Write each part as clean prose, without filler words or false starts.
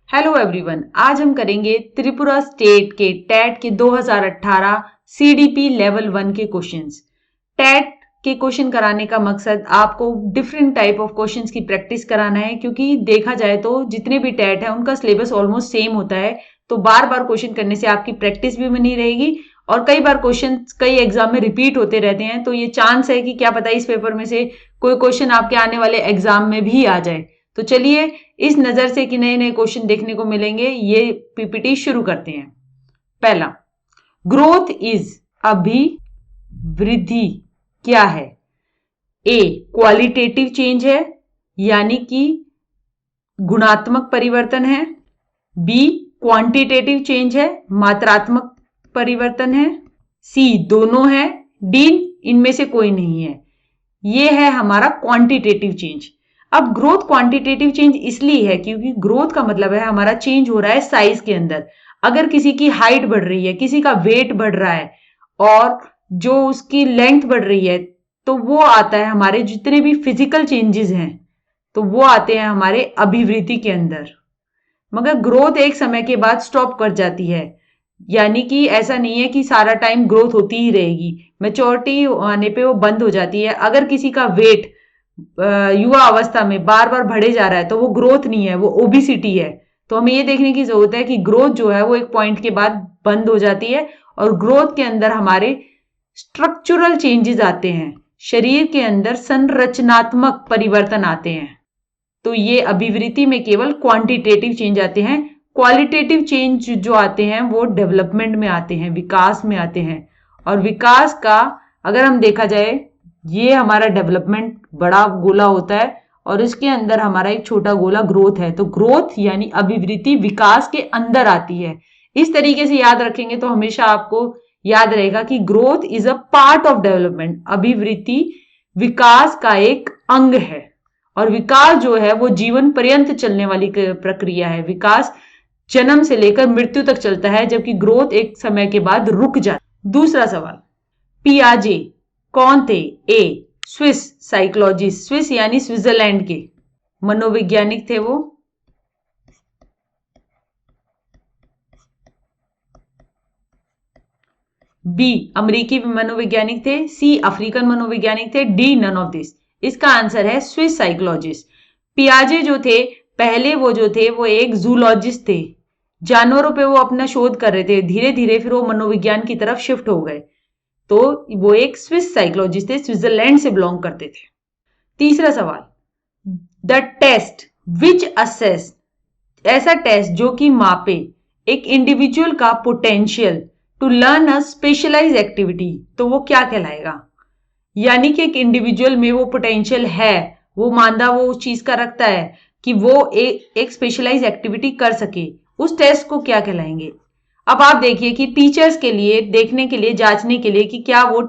Hello everyone, आज हम करेंगे त्रिपुरा स्टेट के टेट के 2018 सीडीपी लेवल 1 के क्वेश्चंस। टेट के क्वेश्चन कराने का मकसद आपको डिफरेंट टाइप ऑफ क्वेश्चंस की प्रैक्टिस कराना है, क्योंकि देखा जाए तो जितने भी टेट है उनका सिलेबस ऑलमोस्ट सेम होता है। तो बार बार क्वेश्चन करने से आपकी प्रैक्टिस भी बनी रहेगी और कई बार क्वेश्चन कई एग्जाम में रिपीट होते रहते हैं, तो ये चांस है कि क्या पता इस पेपर में से कोई क्वेश्चन आपके आने वाले एग्जाम में भी आ जाए। तो चलिए इस नजर से कि नए नए क्वेश्चन देखने को मिलेंगे, ये पीपीटी शुरू करते हैं। पहला, ग्रोथ इज अभिवृद्धि क्या है? ए क्वालिटेटिव चेंज है, यानी कि गुणात्मक परिवर्तन है। बी क्वांटिटेटिव चेंज है, मात्रात्मक परिवर्तन है। सी दोनों है। डी इनमें से कोई नहीं है। ये है हमारा क्वांटिटेटिव चेंज। अब ग्रोथ क्वांटिटेटिव चेंज इसलिए है क्योंकि ग्रोथ का मतलब है हमारा चेंज हो रहा है साइज के अंदर। अगर किसी की हाइट बढ़ रही है, किसी का वेट बढ़ रहा है और जो उसकी लेंथ बढ़ रही है, तो वो आता है हमारे जितने भी फिजिकल चेंजेस हैं, तो वो आते हैं हमारे अभिवृद्धि के अंदर। मगर ग्रोथ एक समय के बाद स्टॉप कर जाती है, यानी कि ऐसा नहीं है कि सारा टाइम ग्रोथ होती ही रहेगी। मैच्योरिटी आने पे वो बंद हो जाती है। अगर किसी का वेट युवा अवस्था में बार बार बढ़े जा रहा है तो वो ग्रोथ नहीं है, वो ओबिसिटी है। तो हमें ये देखने की जरूरत है कि ग्रोथ जो है वो एक पॉइंट के बाद बंद हो जाती है और ग्रोथ के अंदर हमारे स्ट्रक्चरल चेंजेस आते हैं, शरीर के अंदर संरचनात्मक परिवर्तन आते हैं। तो ये अभिवृद्धि में केवल क्वांटिटेटिव चेंज आते हैं। क्वालिटेटिव चेंज जो आते हैं वो डेवलपमेंट में आते हैं, विकास में आते हैं। और विकास का अगर हम देखा जाए, ये हमारा डेवलपमेंट बड़ा गोला होता है और इसके अंदर हमारा एक छोटा गोला ग्रोथ है। तो ग्रोथ यानी अभिवृद्धि विकास के अंदर आती है। इस तरीके से याद रखेंगे तो हमेशा आपको याद रहेगा कि growth is a part of development. अभिवृद्धि विकास का एक अंग है और विकास जो है वो जीवन पर्यंत चलने वाली प्रक्रिया है। विकास जन्म से लेकर मृत्यु तक चलता है, जबकि ग्रोथ एक समय के बाद रुक जाता है। दूसरा सवाल, पियाजे कौन थे? ए स्विस साइकोलॉजिस्ट, स्विस यानी स्विट्जरलैंड के मनोवैज्ञानिक थे वो। बी अमेरिकी मनोवैज्ञानिक थे। सी अफ्रीकन मनोवैज्ञानिक थे। D none of this. इसका आंसर है स्विस साइकोलॉजिस्ट। पियाजे जो थे पहले वो जो थे वो एक जूलॉजिस्ट थे, जानवरों पे वो अपना शोध कर रहे थे। धीरे धीरे फिर वो मनोविज्ञान की तरफ शिफ्ट हो गए, तो वो एक स्विस साइकोलॉजिस्ट थे, स्विट्जरलैंड से बिलोंग करते थे। तीसरा सवाल, द टेस्ट विच असेस, ऐसा टेस्ट जो कि मापे एक इंडिविजुअल का potential to learn a specialize activity, तो वो क्या कहलाएगा? यानी कि एक इंडिविजुअल में वो पोटेंशियल है, वो मानदा वो उस चीज का रखता है कि वो एक स्पेशलाइज एक्टिविटी कर सके, उस टेस्ट को क्या कहलाएंगे? अब आप देखिए कि टीचर्स के लिए देखने के लिए, जांचने के लिए कि क्या वो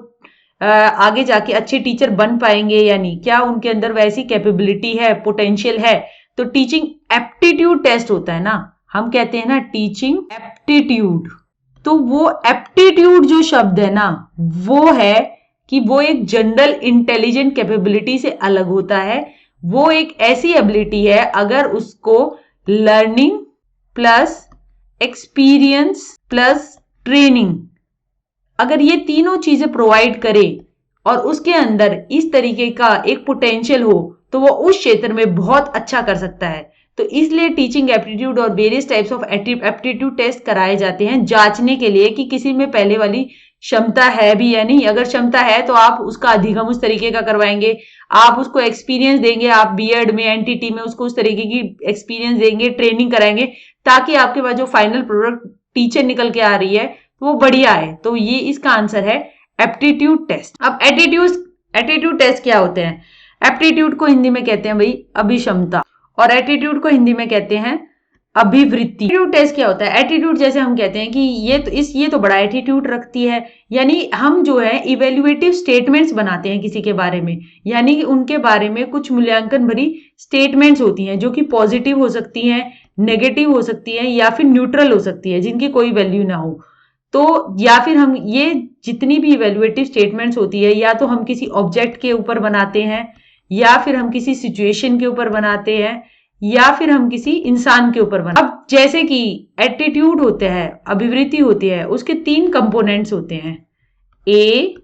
आगे जाके अच्छे टीचर बन पाएंगे या नहीं, क्या उनके अंदर वैसी कैपेबिलिटी है, पोटेंशियल है, तो टीचिंग एप्टीट्यूड टेस्ट होता है ना। हम कहते हैं ना टीचिंग एप्टीट्यूड। तो वो एप्टीट्यूड जो शब्द है ना, वो है कि वो एक जनरल इंटेलिजेंट कैपेबिलिटी से अलग होता है। वो एक ऐसी एबिलिटी है अगर उसको learning plus experience plus training, अगर ये तीनों चीजें प्रोवाइड करे और उसके अंदर इस तरीके का एक पोटेंशियल हो, तो वो उस क्षेत्र में बहुत अच्छा कर सकता है। तो इसलिए टीचिंग एप्टीट्यूड और various types of aptitude test कराए जाते हैं, जांचने के लिए कि किसी में पहले वाली क्षमता है भी या नहीं। अगर क्षमता है तो आप उसका अधिगम उस तरीके का करवाएंगे, आप उसको एक्सपीरियंस देंगे, आप बीएड में एनटीटी में उसको उस तरीके की एक्सपीरियंस देंगे, ट्रेनिंग कराएंगे, ताकि आपके पास जो फाइनल प्रोडक्ट टीचर निकल के आ रही है वो बढ़िया है। तो ये इसका आंसर है एप्टीट्यूड टेस्ट। अब एटीट्यूड टेस्ट क्या होते हैं? एप्टीट्यूड को हिंदी में कहते हैं भाई अभिक्षमता, और एटीट्यूड को हिंदी में कहते हैं अभिवृत्ति। एटीट्यूड टेस्ट क्या होता है? एटीट्यूड जैसे हम कहते हैं कि ये तो बड़ा एटीट्यूड रखती है, यानी हम जो है इवेल्युएटिव स्टेटमेंट्स बनाते हैं किसी के बारे में, यानी कि उनके बारे में कुछ मूल्यांकन भरी स्टेटमेंट्स होती हैं जो कि पॉजिटिव हो सकती हैं, नेगेटिव हो सकती हैं या फिर न्यूट्रल हो सकती है, जिनकी कोई वैल्यू ना हो। तो या फिर हम ये जितनी भी इवेल्युएटिव स्टेटमेंट्स होती है, या तो हम किसी ऑब्जेक्ट के ऊपर बनाते हैं, या फिर हम किसी सिचुएशन के ऊपर बनाते हैं, या फिर हम किसी इंसान के ऊपर बना। अब जैसे कि एटीट्यूड होता है, अभिवृत्ति होती है, उसके 3 कंपोनेंट्स होते हैं, ए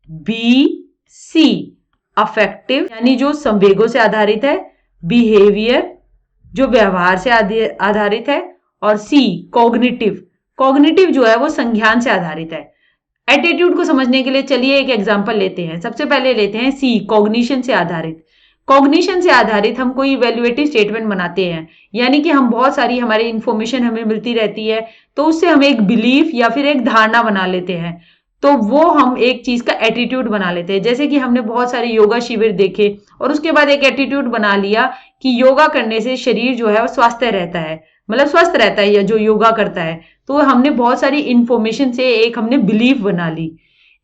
बी सी। अफेक्टिव यानी जो संवेगों से आधारित है, बिहेवियर जो व्यवहार से आधारित है, और सी कॉग्निटिव। कॉग्निटिव जो है वो संज्ञान से आधारित है। एटीट्यूड को समझने के लिए चलिए एक एग्जांपल लेते हैं। सबसे पहले लेते हैं सी, कॉग्निशन से आधारित। कॉग्निशन से आधारित हम कोई इवेल्युएटिव स्टेटमेंट बनाते हैं, यानी कि हम बहुत सारी हमारी इंफॉर्मेशन हमें मिलती रहती है, तो उससे हम एक बिलीफ या फिर एक धारणा बना लेते हैं, तो वो हम एक चीज का एटीट्यूड बना लेते हैं। जैसे कि हमने बहुत सारे योगा शिविर देखे और उसके बाद एक एटीट्यूड बना लिया कि योगा करने से शरीर जो है वो स्वस्थ रहता है, मतलब स्वस्थ रहता है या जो योगा करता है। तो हमने बहुत सारी इंफॉर्मेशन से एक हमने बिलीफ बना ली।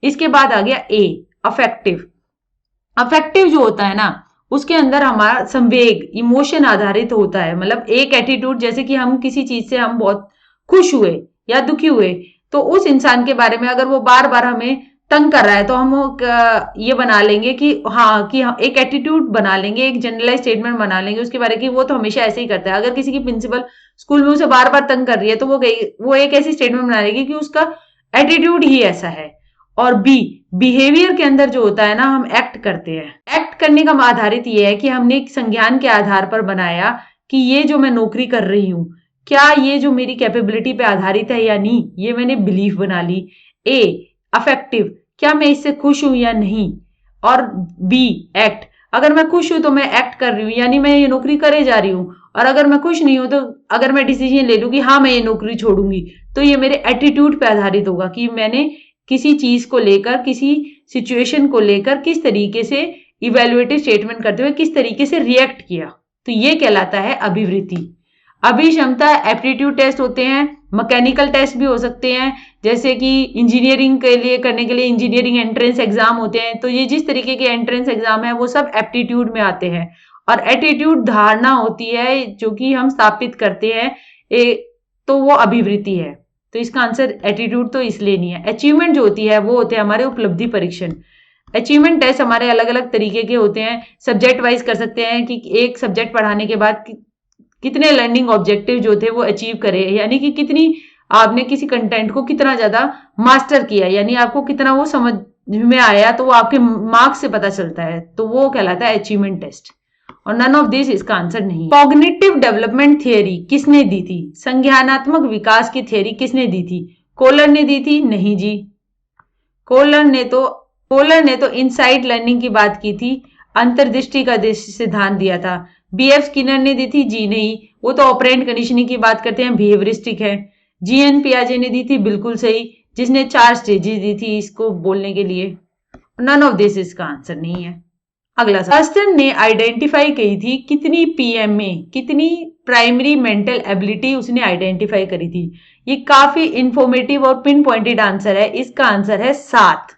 इसके बाद आ गया ए, अफेक्टिव। अफेक्टिव जो होता है ना, उसके अंदर हमारा संवेग, इमोशन आधारित होता है। मतलब एक एटीट्यूड, जैसे कि हम किसी चीज से हम बहुत खुश हुए या दुखी हुए, तो उस इंसान के बारे में अगर वो बार बार हमें तंग कर रहा है तो हम ये बना लेंगे कि हाँ, कि हम एक एटीट्यूड बना लेंगे, एक जनरलाइज स्टेटमेंट बना लेंगे उसके बारे की, वो तो हमेशा ऐसे ही करता है। अगर किसी की प्रिंसिपल स्कूल में उसे बार बार तंग कर रही है तो वो एक ऐसी स्टेटमेंट बना लेगी कि उसका एटीट्यूड ही ऐसा है। और बी, बिहेवियर के अंदर जो होता है ना, हम एक्ट करते हैं। एक्ट करने का आधारित ये है कि हमने एक संज्ञान के आधार पर बनाया कि ये जो मैं नौकरी कर रही हूं, क्या ये जो मेरी कैपेबिलिटी पे आधारित है या नहीं, ये मैंने बिलीफ बना ली। ए, अफेक्टिव, क्या मैं इससे खुश हूं या नहीं। और बी, एक्ट, अगर मैं खुश हूं तो मैं एक्ट कर रही हूं, यानी मैं ये नौकरी करे जा रही हूं। और अगर मैं खुश नहीं हूं तो अगर मैं डिसीजन ले लूं कि हाँ मैं ये नौकरी छोड़ूंगी, तो ये मेरे एटीट्यूड पे आधारित होगा कि मैंने किसी चीज को लेकर, किसी सिचुएशन को लेकर किस तरीके से इवेल्युएटिव स्टेटमेंट करते हुए किस तरीके से रिएक्ट किया। तो ये कहलाता है अभिवृत्ति। अभिक्षमता एप्टीट्यूड टेस्ट होते हैं, मैकेनिकल टेस्ट भी हो सकते हैं, जैसे कि इंजीनियरिंग के लिए करने के लिए इंजीनियरिंग एंट्रेंस एग्जाम होते हैं। तो ये जिस तरीके के एंट्रेंस एग्जाम है वो सब एप्टीट्यूड में आते हैं। और एटीट्यूड धारणा होती है जो कि हम स्थापित करते हैं, तो वो अभिवृत्ति है। तो इसका आंसर एटीट्यूड तो इसलिए नहीं है। अचीवमेंट जो होती है वो होते हैं हमारे उपलब्धि परीक्षण। अचीवमेंट टेस्ट हमारे अलग अलग तरीके के होते हैं, सब्जेक्ट वाइज कर सकते हैं कि एक सब्जेक्ट पढ़ाने के बाद कितने लर्निंग ऑब्जेक्टिव जो थे वो अचीव करे, यानी कि कितनी आपने किसी कंटेंट को कितना ज्यादा मास्टर किया, यानी आपको कितना वो समझ में आया, तो वो आपके मार्क्स से पता चलता है, तो वो कहलाता है अचीवमेंट टेस्ट। और नन ऑफ दिस इसका आंसर नहीं। कॉग्निटिव डेवलपमेंट थियरी किसने दी थी? संज्ञानात्मक विकास की थियरी किसने दी थी? कोलर ने दी थी? नहीं जी, कोलर ने तो इनसाइड लर्निंग की बात की थी, अंतर्दृष्टि का सिद्धांत दिया था। बीएफ स्किनर ने दी थी? जी नहीं, वो तो ऑपरेंट कंडीशनिंग की बात करते हैं, बिहेवियरिस्टिक है। जीएन पियाजे ने दी थी? बिल्कुल सही, जिसने 4 स्टेजेस दी थी इसको बोलने के लिए। नन ऑफ दिस इसका आंसर नहीं है। अगला थर्स्टन ने आइडेंटिफाई की थी कितनी पीएमए, कितनी प्राइमरी मेंटल एबिलिटी उसने आइडेंटिफाई करी थी? ये काफी इंफॉर्मेटिव और पिन पॉइंटेड आंसर है। इसका आंसर है 7।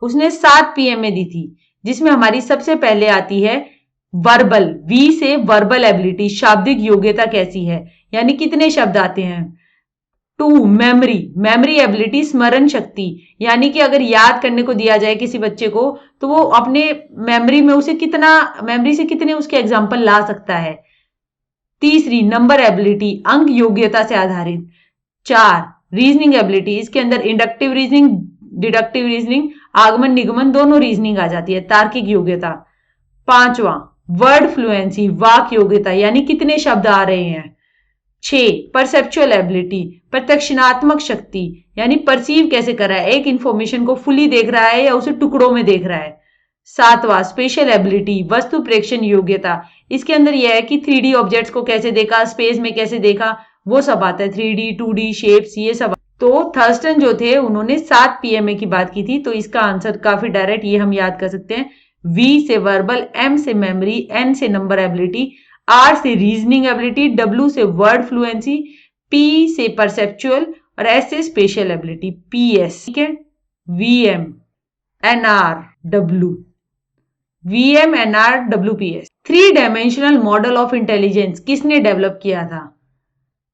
उसने 7 पीएमए दी थी, जिसमें हमारी सबसे पहले आती है वर्बल, वी से वर्बल एबिलिटी, शाब्दिक योग्यता कैसी है, यानी कितने शब्द आते हैं। 2, मेमोरी एबिलिटी, स्मरण शक्ति, यानी कि अगर याद करने को दिया जाए किसी बच्चे को तो वो अपने मेमोरी से कितने उसके एग्जाम्पल ला सकता है। 3, नंबर एबिलिटी, अंक योग्यता से आधारित। 4, रीजनिंग एबिलिटी, इसके अंदर इंडक्टिव रीजनिंग, डिडक्टिव रीजनिंग, आगमन निगमन दोनों रीजनिंग आ जाती है, तार्किक योग्यता। 5वां, वर्ड फ्लुएंसी, वाक योग्यता, यानी कितने शब्द आ रहे हैं। 6, परसेप्चुअल एबिलिटी, प्रत्यक्षणात्मक शक्ति, यानी परसीव कैसे कर रहा है, एक इंफॉर्मेशन को फुली देख रहा है या उसे टुकड़ों में देख रहा है। 7वां, स्पेशल एबिलिटी, वस्तु प्रेक्षण योग्यता, इसके अंदर यह है कि 3D ऑब्जेक्ट्स को कैसे देखा, स्पेस में कैसे देखा, वो सब आता है, 3D 2D शेप्स, ये सब। तो थर्स्टन जो थे उन्होंने 7 पीएमए की बात की थी, तो इसका आंसर काफी डायरेक्ट, ये हम याद कर सकते हैं। वी से वर्बल, एम से मेमोरी, एन से नंबर एबिलिटी, आर से रीजनिंग एबिलिटी, डब्ल्यू से वर्ड फ्लुएंसी, पी से परसेप्चुअल और एस से स्पेशल एबिलिटी, पीएस। ठीक है, VM, NR, W, VM, NR, WPS. 3 dimensional model of intelligence किसने डेवलप किया था?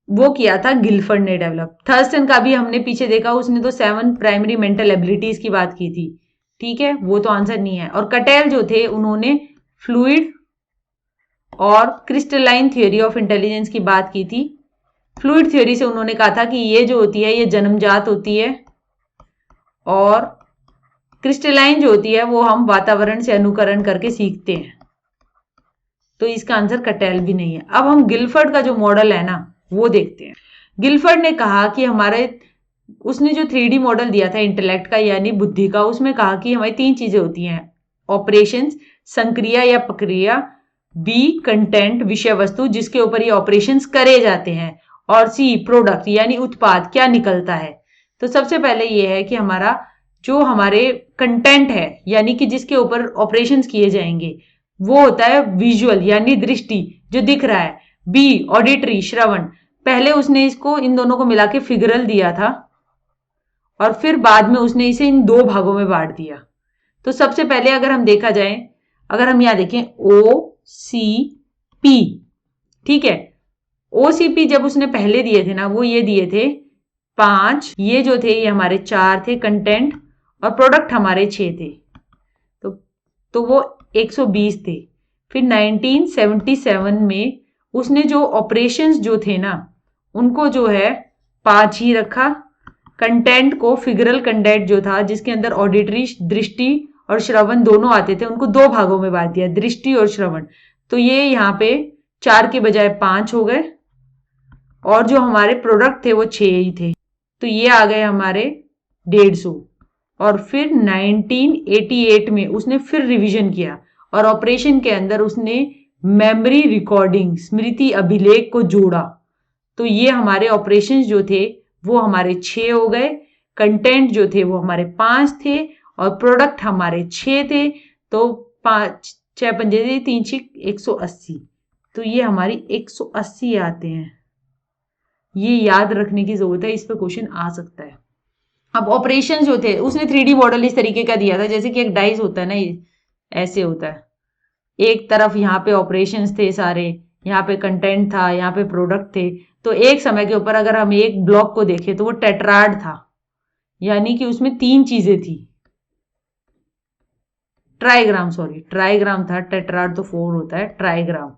वो किया था गिलफर्ड ने डेवलप। थर्स्टन का भी हमने पीछे देखा, उसने तो 7 प्राइमरी मेंटल एबिलिटीज की बात की थी। ठीक है, वो तो आंसर नहीं है। और कटेल जो थे उन्होंने फ्लूइड और क्रिस्टलाइन थ्योरी ऑफ इंटेलिजेंस की बात की थी। फ्लूइड थ्योरी से उन्होंने कहा था कि ये जो होती है ये जन्मजात होती है और क्रिस्टलाइन जो होती है वो हम वातावरण से अनुकरण करके सीखते हैं। तो इसका आंसर कटेल भी नहीं है। अब हम गिलफर्ड का जो मॉडल है ना वो देखते हैं। गिलफर्ड ने कहा कि उसने जो 3D मॉडल दिया था इंटेलेक्ट का यानी बुद्धि का, उसमें कहा कि हमारी 3 चीजें होती हैं, ऑपरेशंस संक्रिया या प्रक्रिया, बी कंटेंट विषय वस्तु जिसके ऊपर ये ऑपरेशंस करे जाते हैं, और सी प्रोडक्ट यानी उत्पाद क्या निकलता है। तो सबसे पहले ये है कि हमारे कंटेंट है यानी कि जिसके ऊपर ऑपरेशंस किए जाएंगे वो होता है विजुअल यानी दृष्टि जो दिख रहा है, बी ऑडिटरी श्रवण। पहले उसने इसको इन दोनों को मिला के फिगरल दिया था और फिर बाद में उसने इसे इन 2 भागों में बांट दिया। तो सबसे पहले अगर हम देखा जाए, अगर हम यहां देखें OCP, ठीक है, OCP जब उसने पहले दिए थे ना वो ये दिए थे 5, ये जो थे ये हमारे 4 थे कंटेंट और प्रोडक्ट हमारे 6 थे, तो वो 120 थे। फिर 1977 में उसने जो ऑपरेशंस जो थे ना उनको जो है 5 ही रखा। कंटेंट को फिगरल कंटेंट जो था जिसके अंदर ऑडिटरी दृष्टि और श्रवण दोनों आते थे उनको 2 भागों में बांट दिया, दृष्टि और श्रवण। तो ये यहाँ पे 4 के बजाय 5 हो गए और जो हमारे प्रोडक्ट थे वो 6 ही थे, तो ये आ गए हमारे 150। और फिर 1988 में उसने फिर रिवीजन किया और ऑपरेशन के अंदर उसने मेमोरी रिकॉर्डिंग स्मृति अभिलेख को जोड़ा। तो ये हमारे ऑपरेशंस जो थे वो हमारे 6 हो गए, कंटेंट जो थे वो हमारे 5 थे और प्रोडक्ट हमारे 6 थे। तो 5 6 पंजे 3 6 180, तो ये हमारी 180 आते हैं। ये याद रखने की जरूरत है, इस पे क्वेश्चन आ सकता है। अब ऑपरेशन जो थे उसने 3D मॉडल इस तरीके का दिया था जैसे कि एक डाइस होता है ना, ये ऐसे होता है। एक तरफ यहाँ पे ऑपरेशंस थे सारे, यहाँ पे कंटेंट था, यहाँ पे प्रोडक्ट थे। तो एक समय के ऊपर अगर हम एक ब्लॉक को देखें तो वो टेट्राड था यानी कि उसमें 3 चीजें थी। ट्राइग्राम था, टेट्राड तो 4 होता है, ट्राइग्राम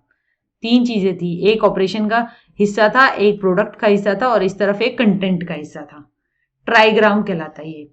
3 चीजें थी, एक ऑपरेशन का हिस्सा था, एक प्रोडक्ट का हिस्सा था और इस तरफ एक कंटेंट का हिस्सा था। ट्राइग्राम कहलाता है ये।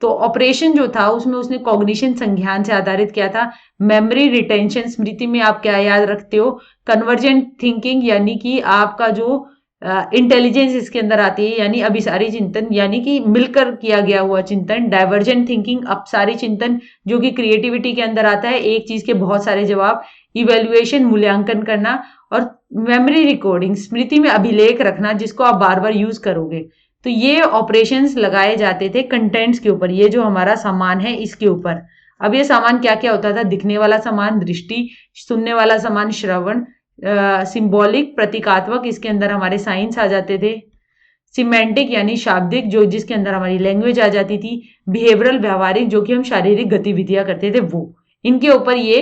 तो ऑपरेशन जो था उसमें उसने कॉग्निशन संज्ञान से आधारित किया था। मेमोरी रिटेंशन स्मृति में आप क्या याद रखते हो, कन्वर्जेंट थिंकिंग यानी कि आपका जो इंटेलिजेंस इसके अंदर आती है यानी अभिसारी चिंतन यानी कि मिलकर किया गया हुआ चिंतन। डाइवर्जेंट थिंकिंग अपसारी चिंतन जो कि क्रिएटिविटी के अंदर आता है, एक चीज के बहुत सारे जवाब। इवेल्युएशन मूल्यांकन करना और मेमोरी रिकॉर्डिंग स्मृति में अभिलेख रखना जिसको आप बार बार यूज करोगे। तो ये ऑपरेशंस लगाए जाते थे कंटेंट्स के ऊपर, ये जो हमारा सामान है इसके ऊपर। अब ये सामान क्या क्या होता था, दिखने वाला सामान दृष्टि, सुनने वाला सामान श्रवण, सिंबॉलिक प्रतीकात्मक इसके अंदर हमारे साइंस आ जाते थे, सिमेंटिक यानी शाब्दिक जो जिसके अंदर हमारी लैंग्वेज आ जाती थी, बिहेवियरल व्यवहारिक जो कि हम शारीरिक गतिविधियां करते थे वो। इनके ऊपर ये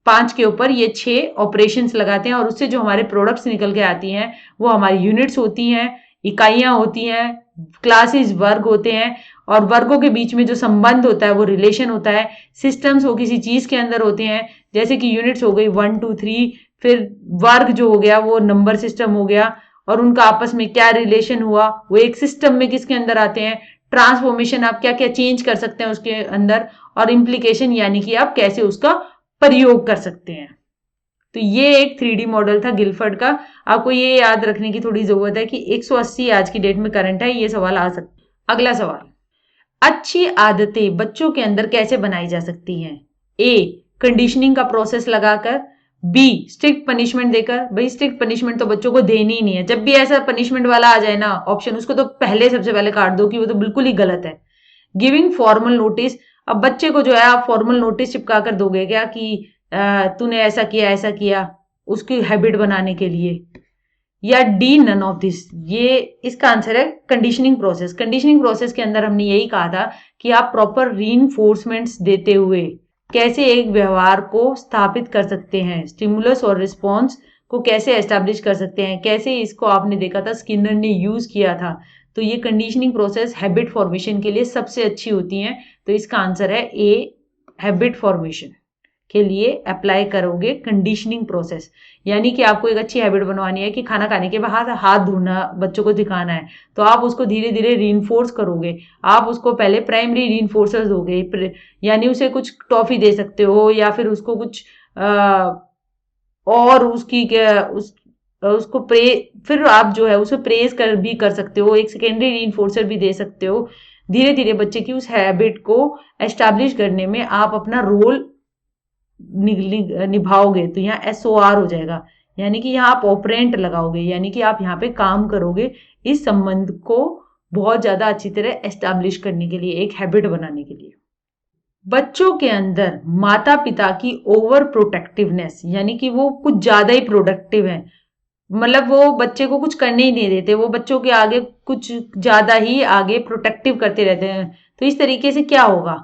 5 के ऊपर ये 6 ऑपरेशंस लगाते हैं और उससे जो हमारे प्रोडक्ट्स निकल के आती हैं वो हमारी यूनिट्स होती हैं, इकाइयां होती हैं, क्लासेस वर्ग होते हैं और वर्गों के बीच में जो संबंध होता है वो रिलेशन होता है। सिस्टम्स वो किसी चीज के अंदर होते हैं जैसे कि यूनिट्स हो गई 1 2 3, फिर वर्ग जो हो गया वो नंबर सिस्टम हो गया और उनका आपस में क्या रिलेशन हुआ वो एक सिस्टम में किसके अंदर आते हैं। ट्रांसफॉर्मेशन आप क्या क्या चेंज कर सकते हैं उसके अंदर, और इम्प्लीकेशन यानी कि आप कैसे उसका प्रयोग कर सकते हैं। तो ये एक 3D मॉडल था गिलफर्ड का। आपको ये याद रखने की थोड़ी जरूरत है कि 180 आज की डेट में करंट है, ये सवाल आ सकता है। अगला सवाल, अच्छी आदतें बच्चों के अंदर कैसे बनाई जा सकती हैं। ए कंडीशनिंग का प्रोसेस लगाकर, बी स्ट्रिक्ट पनिशमेंट देकर। भाई स्ट्रिक्ट पनिशमेंट तो बच्चों को देनी ही नहीं है, जब भी ऐसा पनिशमेंट वाला आ जाए ना ऑप्शन उसको तो सबसे पहले काट दो कि वो तो बिल्कुल ही गलत है। गिविंग फॉर्मल नोटिस, अब बच्चे को जो है आप फॉर्मल नोटिस चिपका कर दोगे क्या कि तूने ऐसा किया उसकी हैबिट बनाने के लिए, या डी नन ऑफ दिस। ये इसका आंसर है कंडीशनिंग प्रोसेस। कंडीशनिंग प्रोसेस के अंदर हमने यही कहा था कि आप प्रॉपर रीइंफोर्समेंट्स देते हुए कैसे एक व्यवहार को स्थापित कर सकते हैं, स्टिमुलस और रिस्पॉन्स को कैसे एस्टैब्लिश कर सकते हैं, कैसे इसको आपने देखा था स्किनर ने यूज किया था। तो ये कंडीशनिंग प्रोसेस हैबिट फॉर्मेशन के लिए सबसे अच्छी होती है। तो इसका आंसर है ए हैबिट फॉर्मेशन। के लिए अप्लाई करोगे कंडीशनिंग प्रोसेस। यानी कि आपको एक अच्छी हैबिट बनवानी है कि खाना खाने के बाद हाथ धोना बच्चों को दिखाना है, तो आप उसको धीरे धीरे रीइंफोर्स करोगे। आप उसको पहले प्राइमरी रीइंफोर्सर्स दोगे, यानी उसे कुछ टॉफी दे सकते हो या फिर उसको कुछ और उसकी क्या उसको फिर आप जो है उसे प्रेज कर भी कर सकते हो, एक सेकेंडरी रीइंफोर्सर भी दे सकते हो। धीरे धीरे बच्चे की उस हैबिट को एस्टैब्लिश करने में आप अपना रोल निभाओगे। तो यहाँ SOR हो जाएगा, यानी कि यहाँ आप ऑपरेंट लगाओगे, यानी कि आप यहाँ पे काम करोगे इस संबंध को बहुत ज्यादा अच्छी तरह एस्टैब्लिश करने के लिए, एक हैबिट बनाने के लिए। बच्चों के अंदर माता पिता की ओवर प्रोटेक्टिवनेस, यानी कि वो कुछ ज्यादा ही प्रोडक्टिव है, मतलब वो बच्चे को कुछ करने ही नहीं देते, वो बच्चों के आगे कुछ ज्यादा ही आगे प्रोटेक्टिव करते रहते हैं। तो इस तरीके से क्या होगा,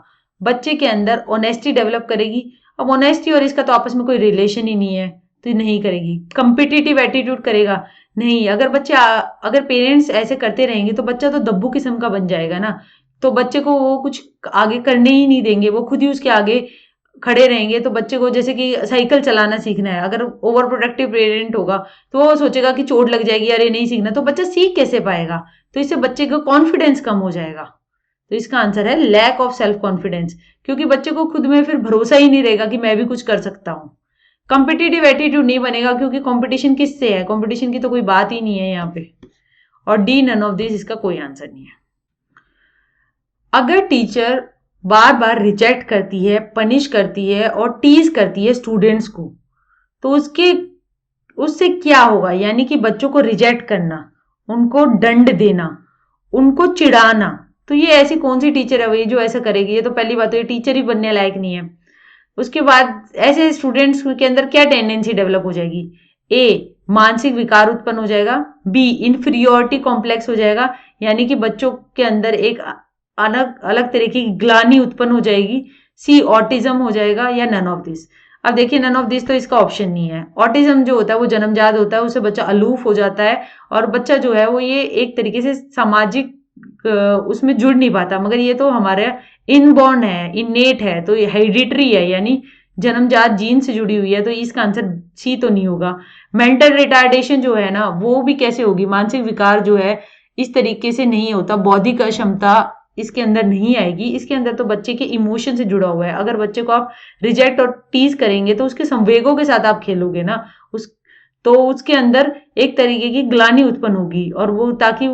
बच्चे के अंदर ऑनेस्टी डेवलप करेगी। अब ऑनेस्टी और इसका तो आपस में कोई रिलेशन ही नहीं है, तो नहीं करेगी। कम्पिटिटिव एटीट्यूड करेगा नहीं। अगर पेरेंट्स ऐसे करते रहेंगे तो बच्चा तो दब्बू किस्म का बन जाएगा ना, तो बच्चे को वो कुछ आगे करने ही नहीं देंगे, वो खुद ही उसके आगे खड़े रहेंगे। तो बच्चे को जैसे कि साइकिल चलाना सीखना है, अगर ओवर प्रोटेक्टिव पेरेंट होगा तो वो सोचेगा कि चोट लग जाएगी, अरे नहीं सीखना, तो बच्चा सीख कैसे पाएगा। तो इससे बच्चे का कॉन्फिडेंस कम हो जाएगा। तो इसका आंसर है लैक ऑफ सेल्फ कॉन्फिडेंस, क्योंकि बच्चे को खुद में फिर भरोसा ही नहीं रहेगा कि मैं भी कुछ कर सकता हूं। कॉम्पिटिटिव एटीट्यूड नहीं बनेगा, क्योंकि कंपटीशन किससे है, कंपटीशन की तो कोई बात ही नहीं है यहाँ पे। और डी नन ऑफ दिस, इसका कोई आंसर नहीं है। अगर टीचर बार बार रिजेक्ट करती है, पनिश करती है और टीज करती है स्टूडेंट्स को, तो उससे क्या होगा, यानी कि बच्चों को रिजेक्ट करना, उनको दंड देना, उनको चिढ़ाना, तो ये ऐसी कौन सी टीचर है भाई जो ऐसा करेगी। ये तो पहली बात तो ये टीचर ही बनने लायक नहीं है। उसके बाद ऐसे स्टूडेंट्स के अंदर क्या टेंडेंसी डेवलप हो जाएगी, ए मानसिक विकार उत्पन्न हो जाएगा, बी इंफीरियोरिटी कॉम्प्लेक्स हो जाएगा, यानी कि बच्चों के अंदर एक अलग अलग तरह की ग्लानि उत्पन्न हो जाएगी, सी ऑटिज्म हो जाएगा, या नन ऑफ दिस। अब देखिए नन ऑफ दिस तो इसका ऑप्शन नहीं है। ऑटिज्म जो होता है वो जन्मजात होता है, उससे बच्चा अलूफ हो जाता है और बच्चा जो है वो ये एक तरीके से सामाजिक उसमें जुड़ नहीं पाता। मगर ये तो हमारे इनबॉर्न है, इनेट है, तो ये हेरिडिटरी है, यानी जन्मजात जीन से जुड़ी हुई है। तो इसका आंसर सी तो नहीं होगा। मेंटल रिटार्डेशन जो है ना, वो भी कैसे होगी, मानसिक विकार जो है इस तरीके से नहीं होता, बौद्धिक क्षमता इसके अंदर नहीं आएगी। इसके अंदर तो बच्चे के इमोशन से जुड़ा हुआ है। अगर बच्चे को आप रिजेक्ट और टीज करेंगे तो उसके संवेगों के साथ आप खेलोगे ना, तो उसके अंदर एक तरीके की ग्लानि उत्पन्न होगी, और वो ताकि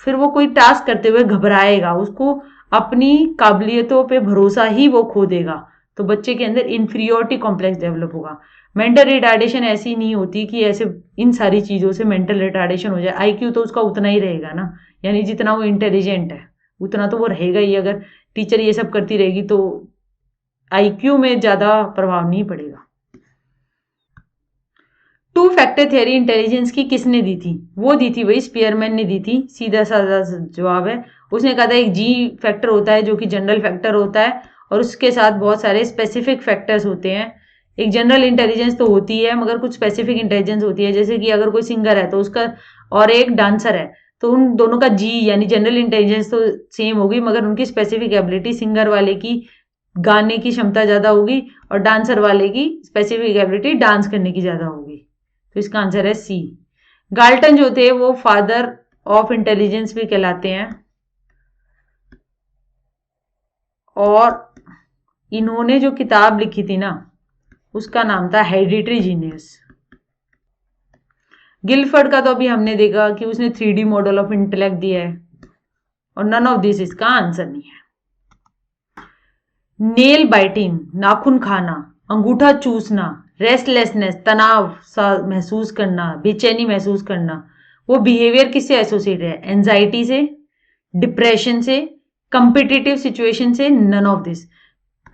फिर वो कोई टास्क करते हुए घबराएगा, उसको अपनी काबिलियतों पे भरोसा ही वो खो देगा। तो बच्चे के अंदर इंफीरियोरिटी कॉम्प्लेक्स डेवलप होगा। मेंटल रिटार्डेशन ऐसी नहीं होती कि ऐसे इन सारी चीजों से मेंटल रिटार्डेशन हो जाए। आईक्यू तो उसका उतना ही रहेगा ना, यानी जितना वो इंटेलिजेंट है उतना तो वो रहेगा ही। अगर टीचर ये सब करती रहेगी तो आईक्यू में ज्यादा प्रभाव नहीं पड़ेगा। टू फैक्टर थियरी इंटेलिजेंस की किसने दी थी, वो दी थी वही स्पीयरमैन ने दी थी। सीधा साधा जवाब है। उसने कहा था एक जी फैक्टर होता है जो कि जनरल फैक्टर होता है, और उसके साथ बहुत सारे स्पेसिफिक फैक्टर्स होते हैं। एक जनरल इंटेलिजेंस तो होती है, मगर कुछ स्पेसिफिक इंटेलिजेंस होती है। जैसे कि अगर कोई सिंगर है तो उसका, और एक डांसर है, तो उन दोनों का जी यानी जनरल इंटेलिजेंस तो सेम होगी, मगर उनकी स्पेसिफिक एबिलिटी, सिंगर वाले की गाने की क्षमता ज्यादा होगी और डांसर वाले की स्पेसिफिक एबिलिटी डांस करने की ज्यादा होगी। तो इसका आंसर है सी। गाल्टन जो थे वो फादर ऑफ इंटेलिजेंस भी कहलाते हैं, और इन्होंने जो किताब लिखी थी ना उसका नाम था हेरिडिटरी जीनियस। गिलफर्ड का तो अभी हमने देखा कि उसने 3D मॉडल ऑफ इंटेलेक्ट दिया है, और नन ऑफ दिस इसका आंसर नहीं है। नेल बाइटिंग, नाखून खाना, अंगूठा चूसना, रेस्टलेसनेस, तनाव महसूस करना, बेचैनी महसूस करना, वो बिहेवियर किससे एसोसिएटेड है, एंजाइटी से, डिप्रेशन से, कंपिटिटिव सिचुएशन से, none of this.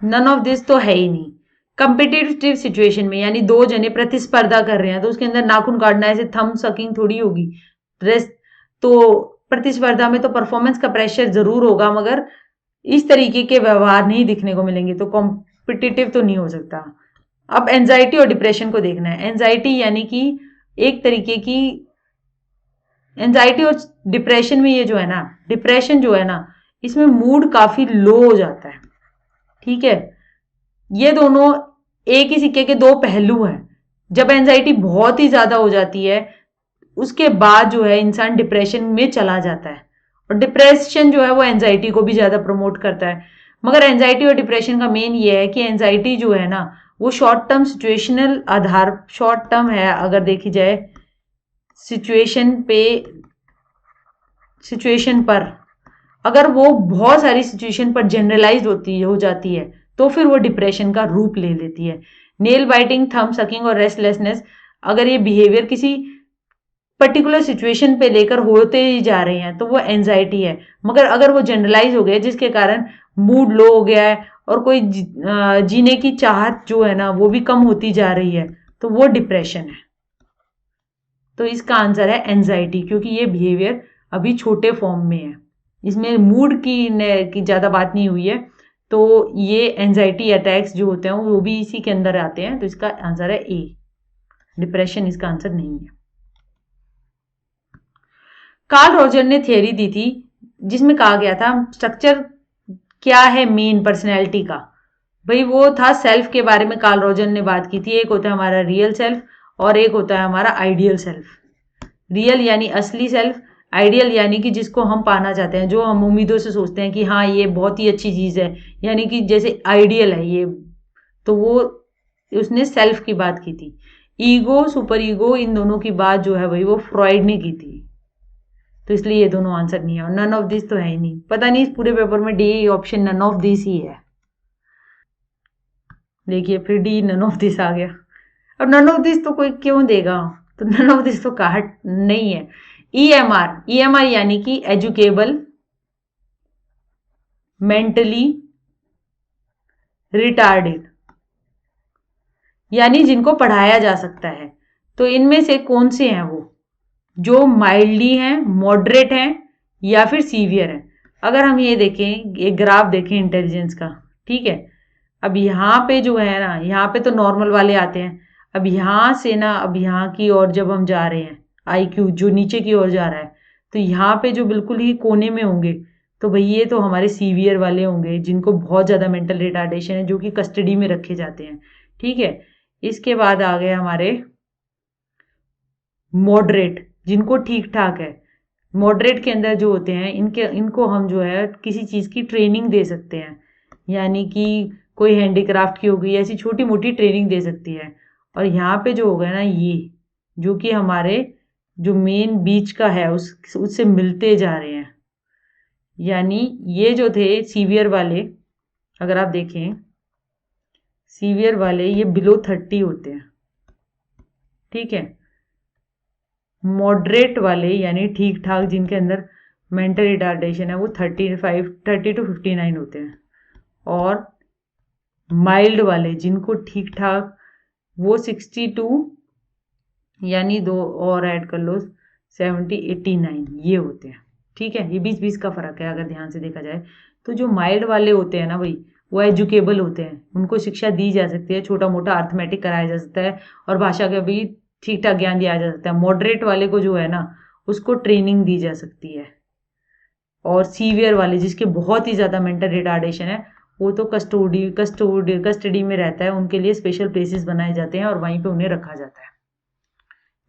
None of this तो है ही नहीं। कंपिटिटिव सिचुएशन में यानी दो जने प्रतिस्पर्धा कर रहे हैं, तो उसके अंदर नाखून काटना ऐसे थंब सकिंग थोड़ी होगी। तो प्रतिस्पर्धा में तो परफॉर्मेंस का प्रेशर जरूर होगा, मगर इस तरीके के व्यवहार नहीं दिखने को मिलेंगे, तो कॉम्पिटिटिव तो नहीं हो सकता। अब एंजाइटी और डिप्रेशन को देखना है। एंजाइटी यानी कि एक तरीके की एंजाइटी और डिप्रेशन में ये जो है ना, डिप्रेशन जो है ना, इसमें मूड काफी लो हो जाता है। ठीक है, ये दोनों एक ही सिक्के के दो पहलू हैं। जब एंजाइटी बहुत ही ज्यादा हो जाती है उसके बाद जो है इंसान डिप्रेशन में चला जाता है, और डिप्रेशन जो है वो एंजाइटी को भी ज्यादा प्रमोट करता है। मगर एंजाइटी और डिप्रेशन का मेन ये है कि एंजाइटी जो है ना वो शॉर्ट टर्म सिचुएशनल आधार, शॉर्ट टर्म है अगर देखी जाए सिचुएशन पर, अगर वो बहुत सारी सिचुएशन पर जनरलाइज हो जाती है तो फिर वो डिप्रेशन का रूप ले लेती है। नेल बाइटिंग, थंब सकिंग और रेस्टलेसनेस, अगर ये बिहेवियर किसी पर्टिकुलर सिचुएशन पे लेकर होते ही जा रहे हैं तो वो एंजाइटी है। मगर अगर वो जनरलाइज हो गया जिसके कारण मूड लो हो गया है और कोई जीने की चाहत जो है ना वो भी कम होती जा रही है तो वो डिप्रेशन है। तो इसका आंसर है एंजाइटी, क्योंकि ये बिहेवियर अभी छोटे फॉर्म में है, इसमें मूड की ज्यादा बात नहीं हुई है। तो ये एंजाइटी अटैक्स जो होते हैं वो भी इसी के अंदर आते हैं। तो इसका आंसर है ए, डिप्रेशन इसका आंसर नहीं है। कार्ल रोजर ने थियरी दी थी जिसमें कहा गया था स्ट्रक्चर क्या है मेन पर्सनैलिटी का। भाई वो था सेल्फ के बारे में कार्ल रोजर ने बात की थी। एक होता है हमारा रियल सेल्फ और एक होता है हमारा आइडियल सेल्फ। रियल यानी असली सेल्फ, आइडियल यानी कि जिसको हम पाना चाहते हैं, जो हम उम्मीदों से सोचते हैं कि हाँ ये बहुत ही अच्छी चीज है, यानी कि जैसे आइडियल है ये, तो वो उसने सेल्फ की बात की थी। ईगो, सुपर ईगो, इन दोनों की बात जो है भाई वो फ्रॉइड ने की थी। तो इसलिए ये दोनों आंसर नहीं है, और नन ऑफ दिस तो है ही नहीं। पता नहीं इस पूरे पेपर में D option none of this ही है। देखिए फिर डी नन ऑफ दिस आ गया। और नन ऑफ दिस तो कोई क्यों देगा, तो नन ऑफ दिस तो कहा नहीं है। ईएमआर, ईएमआर यानी कि एजुकेबल, मेंटली रिटार्डेड, यानी जिनको पढ़ाया जा सकता है। तो इनमें से कौन से हैं वो, जो माइल्डली हैं, मॉडरेट हैं या फिर सीवियर हैं। अगर हम ये देखें, एक ग्राफ देखें इंटेलिजेंस का, ठीक है। अब यहाँ पे जो है ना, यहाँ पे तो नॉर्मल वाले आते हैं। अब यहाँ से ना, अब यहाँ की ओर जब हम जा रहे हैं, आईक्यू जो नीचे की ओर जा रहा है, तो यहाँ पे जो बिल्कुल ही कोने में होंगे तो भाई ये तो हमारे सीवियर वाले होंगे, जिनको बहुत ज्यादा मेंटल रिटार्डेशन है, जो कि कस्टडी में रखे जाते हैं, ठीक है। इसके बाद आ गए हमारे मॉडरेट, जिनको ठीक ठाक है। मॉडरेट के अंदर जो होते हैं इनको हम जो है किसी चीज की ट्रेनिंग दे सकते हैं, यानी कि कोई हैंडीक्राफ्ट की हो गई, ऐसी छोटी मोटी ट्रेनिंग दे सकती है। और यहाँ पे जो हो गया ना, ये जो कि हमारे जो मेन बीच का है उससे मिलते जा रहे हैं, यानी ये जो थे सीवियर वाले, अगर आप देखें सीवियर वाले ये बिलो 30 होते हैं, ठीक है। मॉडरेट वाले यानी ठीक ठाक, जिनके अंदर मेंटल रिटार्डेशन है, वो 30 to 59 होते हैं। और माइल्ड वाले जिनको ठीक ठाक, वो 62 यानी दो और ऐड कर लो 70 89 ये होते हैं, ठीक है। ये 20-20 का फर्क है अगर ध्यान से देखा जाए। तो जो माइल्ड वाले होते हैं ना भाई, वो एजुकेबल होते हैं, उनको शिक्षा दी जा सकती है, छोटा मोटा अर्थमेटिक कराया जा सकता है और भाषा का भी ठीक ठाक ज्ञान दिया जा सकता है। मॉडरेट वाले को जो है ना उसको ट्रेनिंग दी जा सकती है। और सीवियर वाले जिसके बहुत ही ज्यादा मेंटल रिटार्डेशन है, वो तो कस्टडी में रहता है, उनके लिए स्पेशल प्लेसेस बनाए जाते हैं और वहीं पे उन्हें रखा जाता है।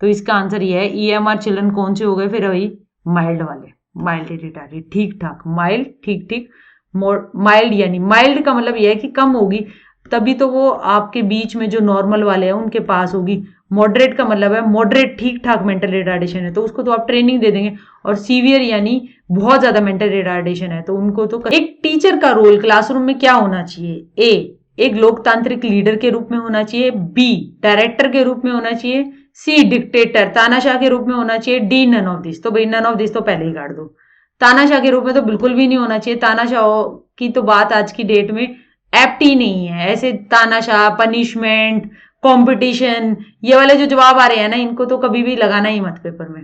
तो इसका आंसर ये है। ईएमआर चिल्ड्रन कौन से हो गए फिर वही माइल्ड वाले, माइल्ड रिटार्डेड, ठीक ठाक, माइल्ड ठीक ठीक। माइल्ड यानी माइल्ड का मतलब यह है कि कम होगी, तभी तो वो आपके बीच में जो नॉर्मल वाले हैं उनके पास होगी। मॉडरेट का मतलब है मॉडरेट ठीक ठाक मेंटल रिटार्डेशन है तो उसको तो आप ट्रेनिंग दे देंगे। और सीवियर यानी बहुत ज्यादा मेंटल रिटार्डेशन है तो उनको तो। एक टीचर का रोल क्लासरूम में क्या होना चाहिए? ए, एक लोकतांत्रिक लीडर के रूप में होना चाहिए। बी, डायरेक्टर के रूप में होना चाहिए। सी, डिक्टेटर तानाशाह के रूप में होना चाहिए। D, none of this. तो भाई नन ऑफ दिस तो पहले ही काट दो। तानाशाह के रूप में तो बिल्कुल भी नहीं होना चाहिए। तानाशाह की तो बात आज की डेट में एप्ट ही नहीं है। ऐसे तानाशाह, पनिशमेंट, कंपटीशन, ये वाले जो जवाब आ रहे हैं ना, इनको तो कभी भी लगाना ही मत पेपर में।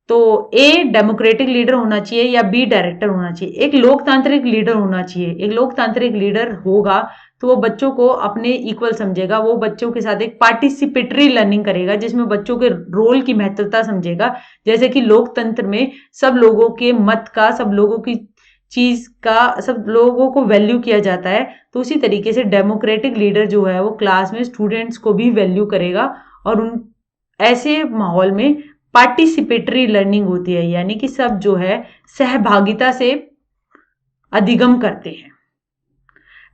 तो ए, डेमोक्रेटिक लीडर होना चाहिए या बी, डायरेक्टर होना चाहिए। एक लोकतांत्रिक लीडर होना चाहिए। एक लोकतांत्रिक लीडर होगा तो वो बच्चों को अपने इक्वल समझेगा, वो बच्चों के साथ एक पार्टिसिपेटरी लर्निंग करेगा जिसमें बच्चों के रोल की महत्वता समझेगा। जैसे कि लोकतंत्र में सब लोगों के मत का, सब लोगों की चीज का सब लोगों को वैल्यू किया जाता है, तो उसी तरीके से डेमोक्रेटिक लीडर जो है वो क्लास में स्टूडेंट्स को भी वैल्यू करेगा और उन ऐसे माहौल में पार्टिसिपेटरी लर्निंग होती है, यानी कि सब जो है सहभागिता से अधिगम करते हैं।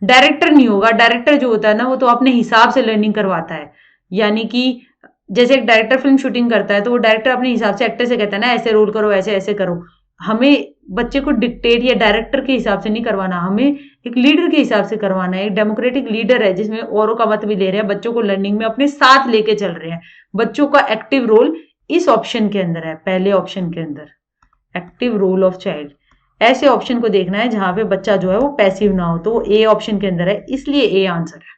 डायरेक्टर नहीं होगा, डायरेक्टर जो होता है ना वो तो अपने हिसाब से लर्निंग करवाता है, यानी कि जैसे एक डायरेक्टर फिल्म शूटिंग करता है तो वो डायरेक्टर अपने हिसाब से एक्टर से कहता है ना ऐसे रोल करो, ऐसे ऐसे करो। हमें बच्चे को डिक्टेट या डायरेक्टर के हिसाब से नहीं करवाना, हमें एक लीडर के हिसाब से करवाना है। एक डेमोक्रेटिक लीडर है जिसमें औरों का मत भी ले रहे हैं, बच्चों को लर्निंग में अपने साथ लेके चल रहे हैं। बच्चों का एक्टिव रोल इस ऑप्शन के अंदर है, पहले ऑप्शन के अंदर एक्टिव रोल ऑफ चाइल्ड। ऐसे ऑप्शन को देखना है जहां पे बच्चा जो है वो पैसिव ना हो, तो वो ए ऑप्शन के अंदर है, इसलिए ए आंसर है।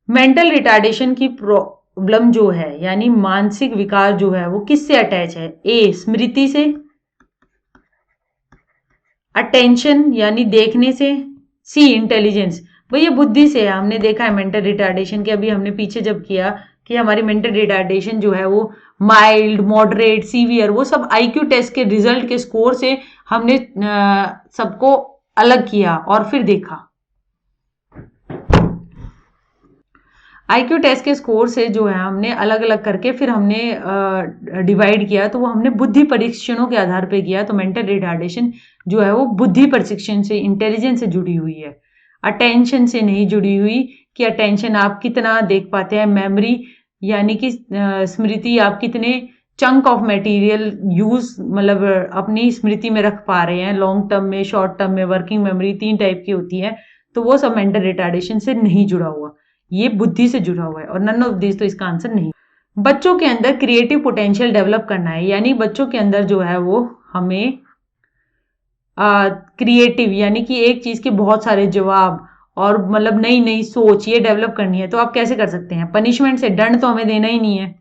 मेंटल रिटार्डेशन की प्रॉब्लम जो है यानी मानसिक विकार जो है वो किससे अटैच है? ए स्मृति से, अटेंशन यानी देखने से, सी इंटेलिजेंस, भैया बुद्धि से है। हमने देखा है मेंटल रिटार्डेशन के, अभी हमने पीछे जब किया कि हमारी मेंटल रिटार्डेशन जो है वो माइल्ड, मॉडरेट, सीवियर, वो सब आईक्यू टेस्ट के रिजल्ट के स्कोर से हमने सबको अलग किया और फिर देखा। आईक्यू टेस्ट के स्कोर से जो है हमने अलग अलग करके फिर हमने डिवाइड किया, तो वो हमने बुद्धि परीक्षणों के आधार पे किया। तो मेंटल रिटार्डेशन जो है वो बुद्धि परीक्षण से, इंटेलिजेंस से जुड़ी हुई है, अटेंशन से नहीं जुड़ी हुई कि अटेंशन आप कितना देख पाते हैं, मेमोरी यानी कि स्मृति आप कितने चंक ऑफ मटेरियल यूज मतलब अपनी स्मृति में रख पा रहे हैं, लॉन्ग टर्म में, शॉर्ट टर्म में। वर्किंग मेमोरी 3 टाइप की होती है, तो वो सब मेंटल रिटार्डेशन से नहीं जुड़ा हुआ, ये बुद्धि से जुड़ा हुआ है और नन ऑफ दिस, तो इसका आंसर नहीं। बच्चों के अंदर क्रिएटिव पोटेंशियल डेवलप करना है, यानी बच्चों के अंदर जो है वो हमें क्रिएटिव यानी कि एक चीज के बहुत सारे जवाब और मतलब नई नई सोच ये डेवलप करनी है। तो आप कैसे कर सकते हैं? पनिशमेंट से। दंड तो हमें देना ही नहीं है,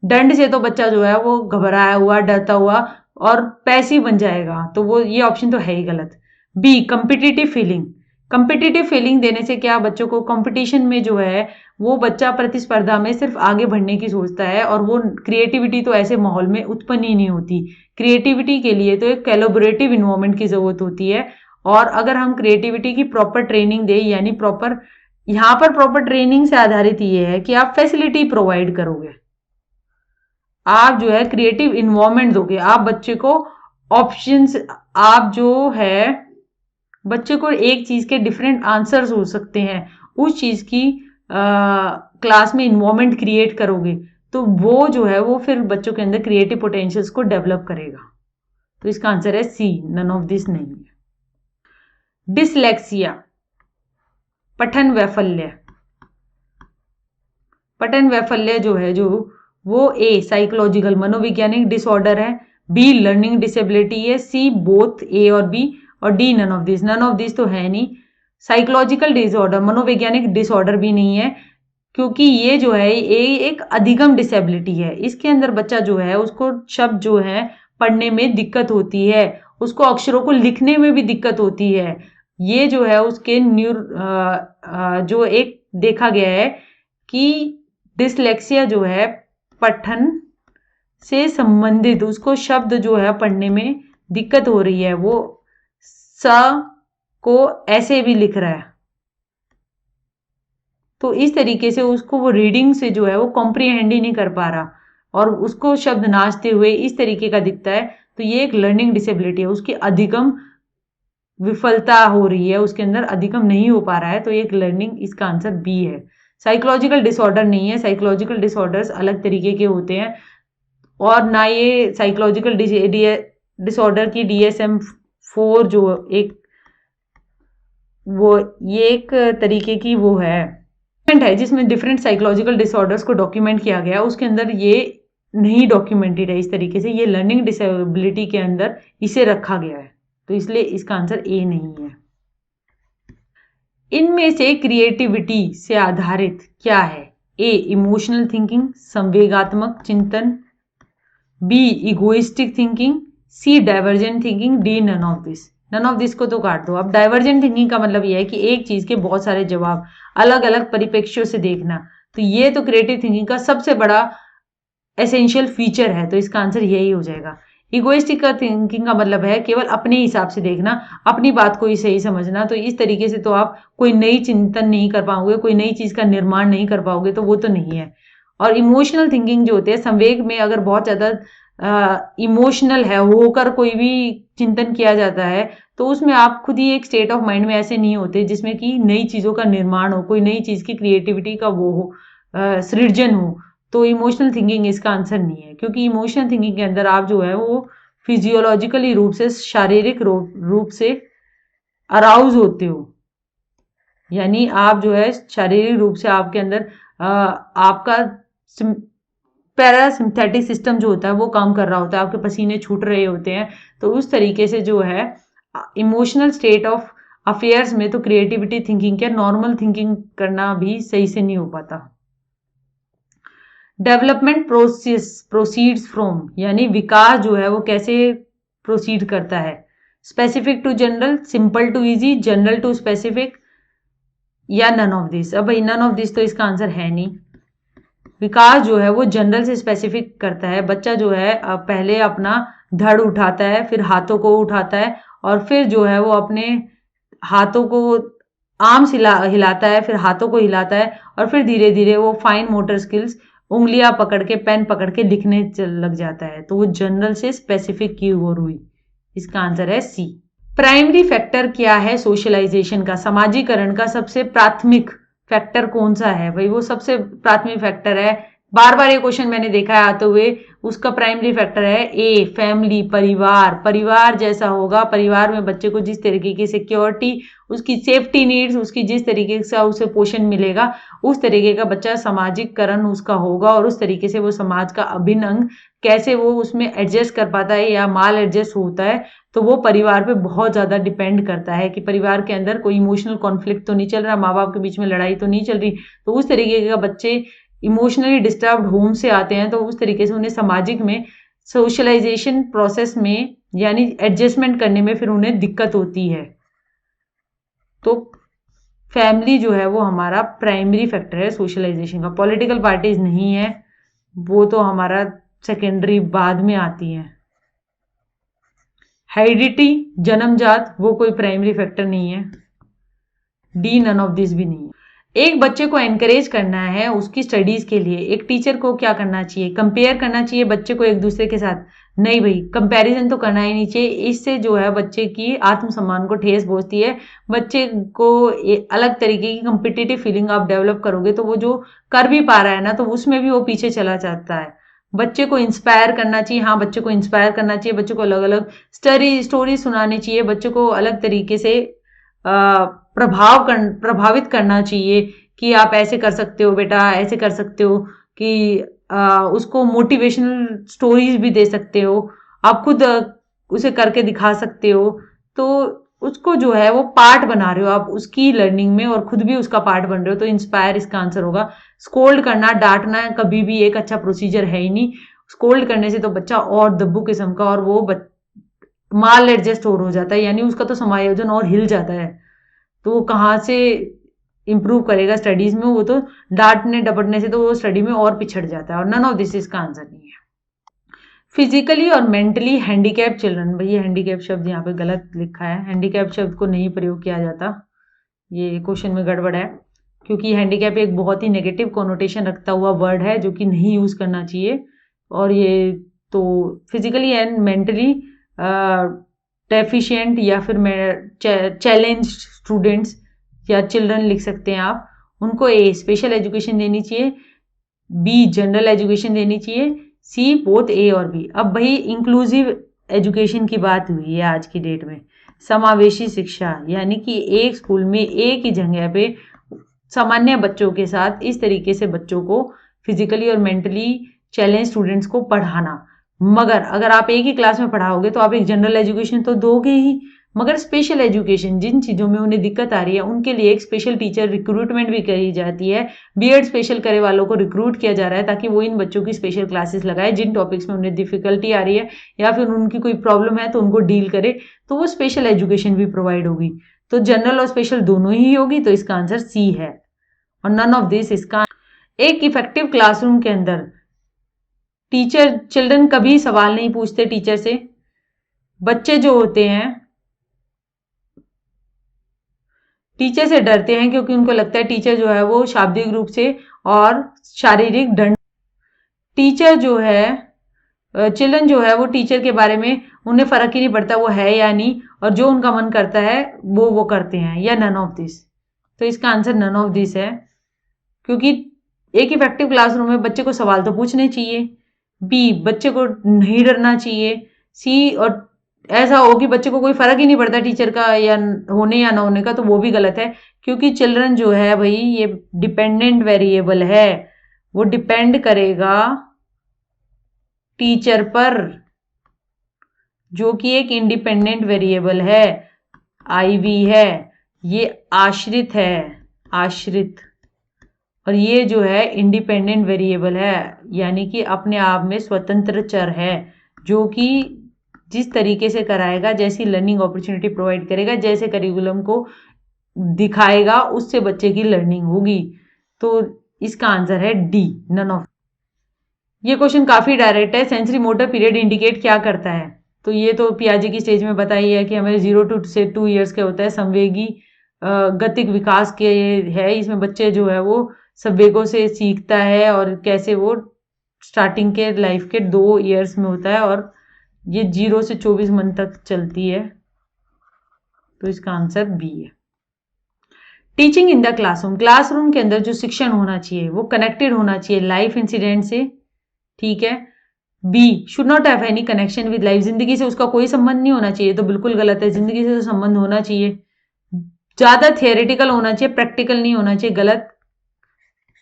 दंड से तो बच्चा जो है वो घबराया हुआ, डरता हुआ और पैसिव बन जाएगा, तो वो ये ऑप्शन तो है ही गलत। B competitive feeling. Competitive feeling देने से क्या, बच्चों को कंपटीशन में जो है वो बच्चा प्रतिस्पर्धा में सिर्फ आगे बढ़ने की सोचता है और वो क्रिएटिविटी तो ऐसे माहौल में उत्पन्न ही नहीं होती। क्रिएटिविटी के लिए तो एक कोलैबोरेटिव इन्वायरमेंट की जरूरत होती है, और अगर हम क्रिएटिविटी की प्रॉपर ट्रेनिंग दें, यानी प्रॉपर, यहाँ पर प्रॉपर ट्रेनिंग से आधारित ये है कि आप फैसिलिटी प्रोवाइड करोगे, आप जो है क्रिएटिव इन्वायरमेंट दोगे, आप बच्चे को ऑप्शंस, आप जो है बच्चे को एक चीज के डिफरेंट आंसर्स हो सकते हैं, उस चीज की क्लास में इन्वायरमेंट क्रिएट करोगे, तो वो जो है वो फिर बच्चों के अंदर क्रिएटिव पोटेंशियल्स को डेवलप करेगा। तो इसका आंसर है सी, नन ऑफ दिस नहीं है। डिसलेक्सिया, पठन वैफल्य। पठन वैफल्य जो है जो वो ए साइकोलॉजिकल मनोवैज्ञानिक डिसऑर्डर है, बी लर्निंग डिसेबिलिटी है, सी बोथ ए और बी, और D none of this. None of this तो है नहीं, साइकोलॉजिकल डिसऑर्डर मनोवैज्ञानिक डिसऑर्डर भी नहीं है, क्योंकि ये जो है ये एक अधिगम डिसेबिलिटी है। इसके अंदर बच्चा जो है उसको शब्द जो है पढ़ने में दिक्कत होती है, उसको अक्षरों को लिखने में भी दिक्कत होती है। ये जो है उसके जो एक देखा गया है कि डिसलेक्सिया जो है पठन से संबंधित, उसको शब्द जो है पढ़ने में दिक्कत हो रही है, वो स को ऐसे भी लिख रहा है, तो इस तरीके से उसको वो रीडिंग से जो है वो कॉम्प्रिहेंड ही नहीं कर पा रहा और उसको शब्द नाचते हुए इस तरीके का दिखता है, तो ये एक लर्निंग डिसेबिलिटी है, उसकी अधिगम विफलता हो रही है, उसके अंदर अधिगम नहीं हो पा रहा है, तो ये एक लर्निंग, इसका आंसर बी है। साइकोलॉजिकल डिसऑर्डर नहीं है, साइकोलॉजिकल डिसऑर्डर्स अलग तरीके के होते हैं और ना ये साइकोलॉजिकल डिसऑर्डर की DSM-4 जो एक वो ये एक तरीके की वो है जिसमें डिफरेंट साइकोलॉजिकल डिसऑर्डर्स को डॉक्यूमेंट किया गया, उसके अंदर ये नहीं डॉक्यूमेंटेड है इस तरीके से, ये लर्निंग डिसेबिलिटी के अंदर इसे रखा गया है, तो इसलिए इसका आंसर ए नहीं है। इनमें से क्रिएटिविटी से आधारित क्या है? ए इमोशनल थिंकिंग संवेगात्मक चिंतन, B egoistic thinking, C divergent thinking, D none of this. None of this को तो काट दो। अब डाइवर्जेंट थिंकिंग का मतलब यह है कि एक चीज के बहुत सारे जवाब अलग अलग परिप्रेक्ष्यों से देखना, तो ये तो क्रिएटिव थिंकिंग का सबसे बड़ा एसेंशियल फीचर है, तो इसका आंसर यही हो जाएगा। इगोइस्टिक थिंकिंग का मतलब है केवल अपने हिसाब से देखना, अपनी बात को ही सही समझना। तो इस तरीके से तो आप कोई नई चिंतन नहीं कर पाओगे, कोई नई चीज का निर्माण नहीं कर पाओगे, तो वो तो नहीं है। और इमोशनल थिंकिंग जो होती है, संवेग में अगर बहुत ज्यादा इमोशनल है होकर कोई भी चिंतन किया जाता है, तो उसमें आप खुद ही एक स्टेट ऑफ माइंड में ऐसे नहीं होते जिसमें कि नई चीजों का निर्माण हो, कोई नई चीज की क्रिएटिविटी का वो हो, सृजन हो। तो इमोशनल थिंकिंग इसका आंसर नहीं है, क्योंकि इमोशनल थिंकिंग के अंदर आप जो है वो फिजियोलॉजिकली रूप से, शारीरिक रूप से अराउज होते हो, यानी आप जो है शारीरिक रूप से आपके अंदर आपका पैरासिम्पैथिक सिस्टम जो होता है वो काम कर रहा होता है, आपके पसीने छूट रहे होते हैं। तो उस तरीके से जो है इमोशनल स्टेट ऑफ अफेयर्स में तो क्रिएटिविटी थिंकिंग क्या, नॉर्मल थिंकिंग करना भी सही से नहीं हो पाता। डेवलपमेंट प्रोसीड्स फ्रॉम, यानी विकास जो है वो कैसे प्रोसीड करता है, specific to general, simple to easy, general to specific, या नन ऑफ दिस। अब भाई नन ऑफ दिस तो इसका आंसर है नहीं। विकास जो है वो जनरल से स्पेसिफिक करता है। बच्चा जो है पहले अपना धड़ उठाता है, फिर हाथों को उठाता है, और फिर जो है वो अपने हाथों को आर्म्स हिलाता है, फिर हाथों को हिलाता है, और फिर धीरे धीरे वो फाइन मोटर स्किल्स, उंगलियां पकड़ के, पेन पकड़ के लिखने लग जाता है। तो वो जनरल से स्पेसिफिक की ओर हुई। इसका आंसर है सी। प्राइमरी फैक्टर क्या है सोशलाइजेशन का, समाजीकरण का सबसे प्राथमिक फैक्टर कौन सा है? भाई वो सबसे प्राथमिक फैक्टर है, बार बार ये क्वेश्चन मैंने देखा है आते हुए, उसका प्राइमरी फैक्टर है ए, फैमिली, परिवार। परिवार जैसा होगा, परिवार में बच्चे को जिस तरीके की सिक्योरिटी, उसकी सेफ्टी नीड्स, उसकी जिस तरीके से उसे पोषण मिलेगा, उस तरीके का बच्चा सामाजिकरण उसका होगा, और उस तरीके से वो समाज का अभिन्न अंग कैसे वो उसमें एडजस्ट कर पाता है या माल एडजस्ट होता है, तो वो परिवार पे बहुत ज्यादा डिपेंड करता है कि परिवार के अंदर कोई इमोशनल कॉन्फ्लिक्ट तो नहीं चल रहा, माँ बाप के बीच में लड़ाई तो नहीं चल रही। तो उस तरीके का बच्चे इमोशनली डिस्टर्ब्ड होम से आते हैं, तो उस तरीके से उन्हें सामाजिक में, सोशलाइजेशन प्रोसेस में, यानी एडजस्टमेंट करने में फिर उन्हें दिक्कत होती है। तो फैमिली जो है वो हमारा प्राइमरी फैक्टर है सोशलाइजेशन का। पॉलिटिकल पार्टीज नहीं है, वो तो हमारा सेकेंडरी बाद में आती है। हेरिडिटी, जन्मजात, वो कोई प्राइमरी फैक्टर नहीं है। डी, नन ऑफ दिस भी नहीं है। एक बच्चे को एनकरेज करना है उसकी स्टडीज के लिए, एक टीचर को क्या करना चाहिए? कंपेयर करना चाहिए बच्चे को एक दूसरे के साथ? नहीं भाई, कंपैरिजन तो करना ही नहीं चाहिए। इससे जो है बच्चे की आत्मसम्मान को ठेस पहुंचती है। बच्चे को अलग तरीके की कंपिटिटिव फीलिंग आप डेवलप करोगे, तो वो जो कर भी पा रहा है ना, तो उसमें भी वो पीछे चला जाता है। बच्चे को इंस्पायर करना चाहिए, हाँ बच्चे को इंस्पायर करना चाहिए, बच्चे को अलग अलग स्टोरी सुनानी चाहिए, बच्चे को अलग तरीके से प्रभावित करना चाहिए कि आप ऐसे कर सकते हो बेटा, ऐसे कर सकते हो, कि उसको मोटिवेशनल स्टोरीज भी दे सकते हो, आप खुद उसे करके दिखा सकते हो। तो उसको जो है वो पार्ट बना रहे हो आप उसकी लर्निंग में, और खुद भी उसका पार्ट बन रहे हो। तो इंस्पायर इसका आंसर होगा। स्कोल्ड करना, डांटना कभी भी एक अच्छा प्रोसीजर है ही नहीं। स्कोल्ड करने से तो बच्चा और दब्बू किस्म का, और वो माल एडजस्ट और हो जाता है, यानी उसका तो समायोजन और हिल जाता है। तो वो कहाँ से इंप्रूव करेगा स्टडीज में? वो तो डांटने डपटने से तो वो स्टडी में और पिछड़ जाता है। और नन ऑफ दिस इसका आंसर नहीं है। फिजिकली और मेंटली हैंडीकैप चिल्ड्रन, भैया हैंडीकैप शब्द यहाँ पे गलत लिखा है, हैंडीकैप शब्द को नहीं प्रयोग किया जाता, ये क्वेश्चन में गड़बड़ है, क्योंकि हैंडीकैप एक बहुत ही नेगेटिव कोनोटेशन रखता हुआ वर्ड है जो कि नहीं यूज करना चाहिए। और ये तो फिजिकली एंड मेंटली डेफिशिएंट या फिर चैलेंज स्टूडेंट्स या चिल्ड्रन लिख सकते हैं आप, उनको ए स्पेशल एजुकेशन देनी चाहिए, बी जनरल एजुकेशन देनी चाहिए, सी बोथ ए और बी। अब भाई इंक्लूसिव एजुकेशन की बात हुई है आज की डेट में, समावेशी शिक्षा, यानी कि एक स्कूल में एक ही जगह पे सामान्य बच्चों के साथ इस तरीके से बच्चों को फिजिकली और मेंटली चैलेंज स्टूडेंट्स को पढ़ाना। मगर अगर आप एक ही क्लास में पढ़ाओगे तो आप एक जनरल एजुकेशन तो दोगे ही, मगर स्पेशल एजुकेशन, जिन चीजों में उन्हें दिक्कत आ रही है उनके लिए एक स्पेशल टीचर रिक्रूटमेंट भी करी जाती है। बीएड स्पेशल करे वालों को रिक्रूट किया जा रहा है ताकि वो इन बच्चों की स्पेशल क्लासेस लगाए, जिन टॉपिक्स में उन्हें डिफिकल्टी आ रही है या फिर उनकी कोई प्रॉब्लम है तो उनको डील करे, तो वो स्पेशल एजुकेशन भी प्रोवाइड होगी। तो जनरल और स्पेशल दोनों ही होगी, तो इसका आंसर सी है। और नन ऑफ दिस इसका। एक इफेक्टिव क्लासरूम के अंदर चिल्ड्रन कभी सवाल नहीं पूछते टीचर से। बच्चे जो होते हैं टीचर से डरते हैं क्योंकि उनको लगता है टीचर जो है वो शाब्दिक रूप से और शारीरिक दंड। टीचर जो है चिल्ड्रन जो है वो टीचर के बारे में उन्हें फर्क ही नहीं पड़ता वो है या नहीं, और जो उनका मन करता है वो करते हैं, या नन ऑफ दिस। तो इसका आंसर नन ऑफ दिस है, क्योंकि एक इफेक्टिव क्लासरूम में बच्चे को सवाल तो पूछने चाहिए। बी, बच्चे को नहीं डरना चाहिए। सी, और ऐसा हो कि बच्चे को कोई फर्क ही नहीं पड़ता टीचर का या होने या ना होने का, तो वो भी गलत है, क्योंकि चिल्ड्रन जो है भाई ये डिपेंडेंट वेरिएबल है, वो डिपेंड करेगा टीचर पर, जो कि एक इंडिपेंडेंट वेरिएबल है, आईवी है, ये आश्रित है, आश्रित, और ये जो है इंडिपेंडेंट वेरिएबल है, यानी कि अपने आप में स्वतंत्र चर है, जो कि जिस तरीके से कराएगा, जैसी लर्निंग अपॉर्चुनिटी प्रोवाइड करेगा, जैसे करिकुलम को दिखाएगा, उससे बच्चे की लर्निंग होगी। तो इसका आंसर है डी, नन ऑफ। ये क्वेश्चन काफी डायरेक्ट है। सेंसरी मोटर पीरियड इंडिकेट क्या करता है? तो ये तो पियाजे की स्टेज में बताई है कि हमें 0 से 2 ईयर्स के होता है। संवेगी गतिक विकास के है, इसमें बच्चे जो है वो संवेगों से सीखता है, और कैसे वो स्टार्टिंग के लाइफ के 2 ईयर्स में होता है, और ये 0 से 24 मंथ तक चलती है। तो इसका आंसर बी है। Teaching in the classroom, classroom के अंदर जो शिक्षण होना चाहिए वो कनेक्टेड होना चाहिए लाइफ इंसिडेंट से, ठीक है। B, should not have any connection with life, जिंदगी से उसका कोई संबंध नहीं होना चाहिए, तो बिल्कुल गलत है, जिंदगी से तो संबंध होना चाहिए। ज्यादा थियोरेटिकल होना चाहिए, प्रैक्टिकल नहीं होना चाहिए, गलत।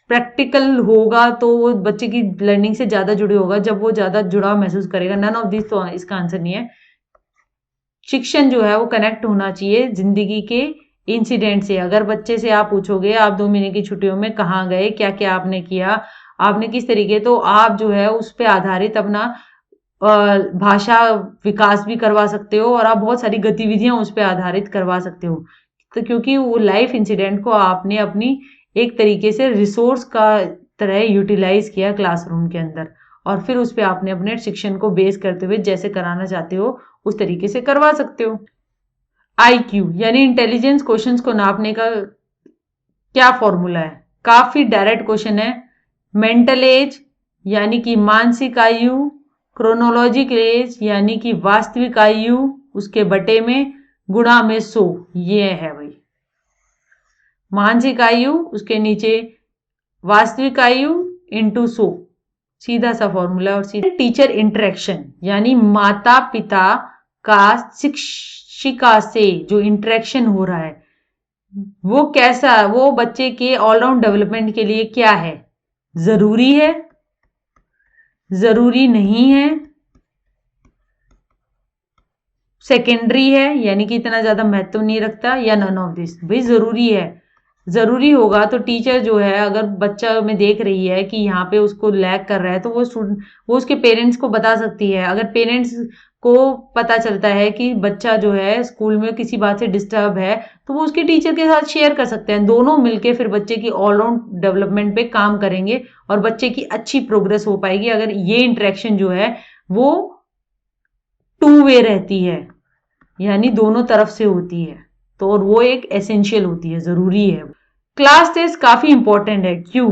प्रैक्टिकल होगा तो वो बच्चे की लर्निंग से ज्यादा जुड़े होगा जब वो ज्यादा जुड़ाव महसूस करेगा। नन ऑफ दिस, तो इसका आंसर नहीं है। शिक्षण जो है वो कनेक्ट होना चाहिए जिंदगी के इंसिडेंट से। अगर बच्चे से आप पूछोगे आप 2 महीने की छुट्टियों में कहाँ गए, क्या क्या आपने किया, आपने किस तरीके, तो आप जो है उस पर आधारित अपना भाषा विकास भी करवा सकते हो, और आप बहुत सारी गतिविधियां उस पर आधारित करवा सकते हो। तो क्योंकि वो लाइफ इंसिडेंट को आपने अपनी एक तरीके से रिसोर्स का तरह यूटिलाइज किया क्लासरूम के अंदर, और फिर उस पर आपने अपने शिक्षण को बेस करते हुए जैसे कराना चाहते हो उस तरीके से करवा सकते हो। IQ यानी इंटेलिजेंस क्वेश्चंस को नापने का क्या फॉर्मूला है? काफी डायरेक्ट क्वेश्चन है। मेंटल एज यानी कि मानसिक आयु, क्रोनोलॉजिकल एज यानी कि वास्तविक आयु, उसके बटे में गुणा में 100, ये है भाई मानसिक आयु, उसके नीचे वास्तविक आयु इंटू 100, सीधा सा फॉर्मूला। और सीधा टीचर इंटरेक्शन यानी माता पिता का शिक्षिका से जो इंटरेक्शन हो रहा है वो कैसा, वो बच्चे के ऑलराउंड डेवलपमेंट के लिए क्या है, जरूरी है, जरूरी नहीं है, सेकेंडरी है यानी कि इतना ज्यादा महत्व नहीं रखता, या नन ऑफ दिस। भाई जरूरी है, जरूरी होगा तो टीचर जो है अगर बच्चा में देख रही है कि यहाँ पे उसको लैग कर रहा है तो वो उसके पेरेंट्स को बता सकती है। अगर पेरेंट्स को पता चलता है कि बच्चा जो है स्कूल में किसी बात से डिस्टर्ब है तो वो उसके टीचर के साथ शेयर कर सकते हैं। दोनों मिलके फिर बच्चे की ऑलराउंड डेवलपमेंट पे काम करेंगे और बच्चे की अच्छी प्रोग्रेस हो पाएगी अगर ये इंटरेक्शन जो है वो 2 वे रहती है, यानी दोनों तरफ से होती है। तो और वो एक एसेंशियल होती है, जरूरी है। क्लास टेस्ट काफी इंपॉर्टेंट है, क्यों?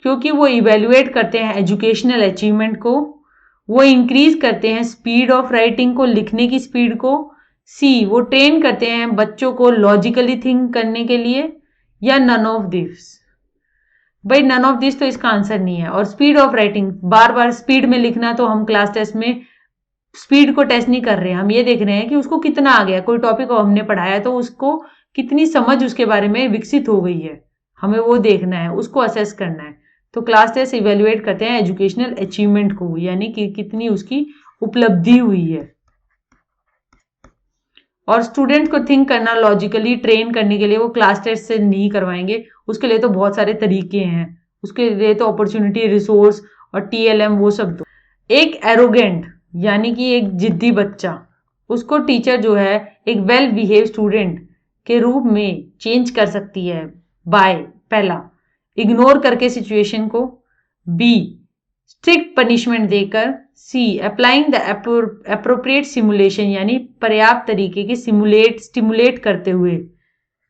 क्योंकि वो इवेल्युएट करते हैं एजुकेशनल अचीवमेंट को, वो इंक्रीज करते हैं स्पीड ऑफ राइटिंग को, लिखने की स्पीड को। सी, वो ट्रेन करते हैं बच्चों को लॉजिकली थिंक करने के लिए, या नन ऑफ दिस। भाई नन ऑफ दिस तो इसका आंसर नहीं है। और speed of writing, bar bar speed में लिखना, तो हम क्लास टेस्ट में स्पीड को टेस्ट नहीं कर रहे हैं, हम ये देख रहे हैं कि उसको कितना आ गया। कोई टॉपिक को हमने पढ़ाया तो उसको कितनी समझ उसके बारे में विकसित हो गई है, हमें वो देखना है, उसको असेस करना है। तो क्लास टेस्ट इवेल्युएट करते हैं एजुकेशनल अचीवमेंट को, यानी कि कितनी उसकी उपलब्धि हुई है। और स्टूडेंट को थिंक करना लॉजिकली ट्रेन करने के लिए वो क्लास टेस्ट से नहीं करवाएंगे, उसके लिए तो बहुत सारे तरीके हैं, उसके लिए तो अपॉर्चुनिटी, रिसोर्स और TLM वो सब दो। एक एरोगेंट यानी कि एक जिद्दी बच्चा, उसको टीचर जो है एक वेल बिहेव स्टूडेंट के रूप में चेंज कर सकती है बाय, पहला, इग्नोर करके सिचुएशन को। बी, स्ट्रिक्ट पनिशमेंट देकर, सी अप्लाइंग द अप्रोप्रिएट सिमुलेशन यानी पर्याप्त तरीके की स्टिमुलेट करते हुए,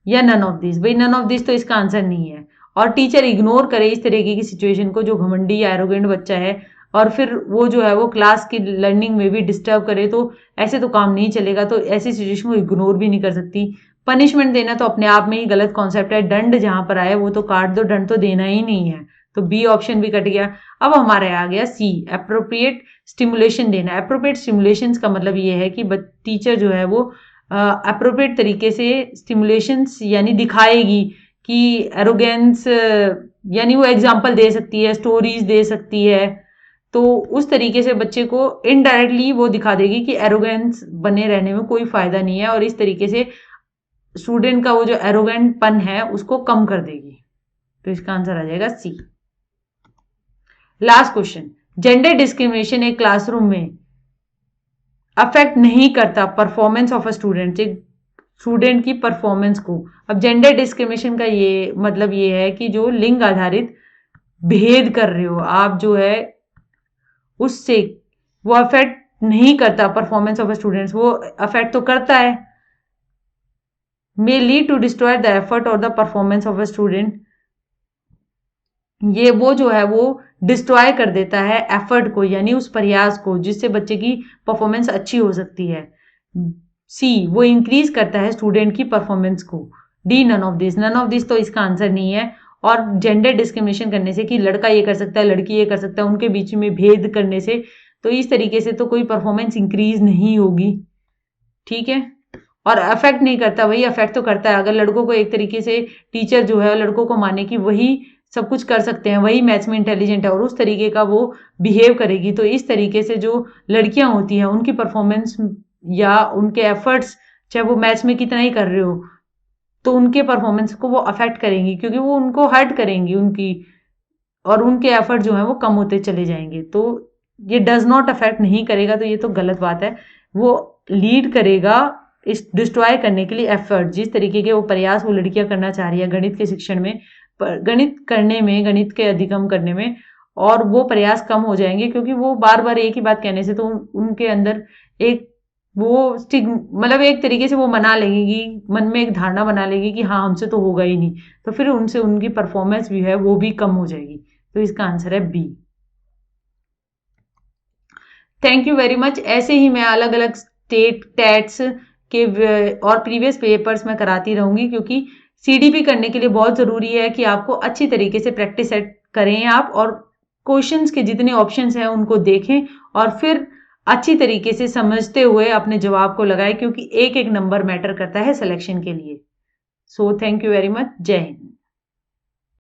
या नन ऑफ दिस। भाई नन ऑफ दिस तो इसका आंसर नहीं है। और टीचर इग्नोर करे इस तरीके की सिचुएशन को, जो घमंडी या एरोगेंट बच्चा है और फिर वो जो है वो क्लास की लर्निंग में भी डिस्टर्ब करे, तो ऐसे तो काम नहीं चलेगा। तो ऐसी सिचुएशन को इग्नोर भी नहीं कर सकती। पनिशमेंट देना तो अपने आप में ही गलत कॉन्सेप्ट है। दंड जहां पर आए वो तो काट दो, दंड तो देना ही नहीं है। तो बी ऑप्शन भी कट गया। अब हमारे आ गया सी, अप्रोप्रिएट स्टिमुलेशन देना। अप्रोप्रिएट स्टिमुलेशन का मतलब ये है कि टीचर जो है वो अप्रोप्रिएट तरीके से स्टिमुलेशंस यानी दिखाएगी कि एरोगेंस, यानी वो एग्जाम्पल दे सकती है, स्टोरीज दे सकती है। तो उस तरीके से बच्चे को इनडायरेक्टली वो दिखा देगी कि एरोगेंस बने रहने में कोई फायदा नहीं है, और इस तरीके से स्टूडेंट का वो जो एरोगेंट पन है उसको कम कर देगी। तो इसका आंसर आ जाएगा सी। लास्ट क्वेश्चन, जेंडर डिस्क्रिमिनेशन एक क्लासरूम में अफेक्ट नहीं करता performance of a student, student की परफॉर्मेंस को। अब जेंडर डिस्क्रिमिनेशन का ये मतलब ये है कि जो लिंग आधारित भेद कर रहे हो आप जो है उससे वो अफेक्ट नहीं करता परफॉर्मेंस ऑफ अ स्टूडेंट्स, वो अफेक्ट तो करता है। May lead to destroy the effort और the performance of a student, ये वो जो है वो डिस्ट्रॉय कर देता है एफर्ट को, यानी उस प्रयास को जिससे बच्चे की परफॉर्मेंस अच्छी हो सकती है। सी, वो इंक्रीज करता है स्टूडेंट की परफॉर्मेंस को। D, none of this. None of this तो इसका आंसर नहीं है। और जेंडर डिस्क्रिमिनेशन करने से कि लड़का ये कर सकता है, लड़की ये कर सकता है, उनके बीच में भेद करने से तो इस तरीके से तो कोई परफॉर्मेंस इंक्रीज नहीं होगी। ठीक है। और अफेक्ट नहीं करता, वही अफेक्ट तो करता है। अगर लड़कों को एक तरीके से टीचर जो है लड़कों को माने कि वही सब कुछ कर सकते हैं, वही मैथ्स में इंटेलिजेंट है और उस तरीके का वो बिहेव करेगी, तो इस तरीके से जो लड़कियां होती हैं उनकी परफॉर्मेंस या उनके एफर्ट्स, चाहे वो मैथ्स में कितना ही कर रहे हो, तो उनके परफॉर्मेंस को वो अफेक्ट करेंगी, क्योंकि वो उनको हर्ट करेंगी उनकी, और उनके एफर्ट जो है वो कम होते चले जाएंगे। तो ये डज नॉट अफेक्ट नहीं करेगा, तो ये तो गलत बात है। वो लीड करेगा इस डिस्ट्रॉय करने के लिए एफर्ट, जिस तरीके के वो प्रयास वो लड़कियां करना चाह रही है गणित के शिक्षण में, गणित करने में, गणित के अधिगम करने में, और वो प्रयास कम हो जाएंगे, क्योंकि वो बार बार एक ही बात कहने से तो उनके अंदर एक वो मतलब एक तरीके से वो मना लेगी, मन में एक धारणा बना लेगी कि हाँ हमसे तो होगा ही नहीं, तो फिर उनसे उनकी परफॉर्मेंस भी है वो भी कम हो जाएगी। तो इसका आंसर है B. Thank you very much. ऐसे ही मैं अलग अलग स्टेट टैट्स के और प्रीवियस पेपर्स में कराती रहूंगी, क्योंकि सीडीपी करने के लिए बहुत जरूरी है कि आपको अच्छी तरीके से प्रैक्टिस करें आप, और क्वेश्चंस के जितने ऑप्शंस हैं उनको देखें और फिर अच्छी तरीके से समझते हुए अपने जवाब को लगाएं, क्योंकि एक एक नंबर मैटर करता है सिलेक्शन के लिए। So thank you very much. जय हिंद।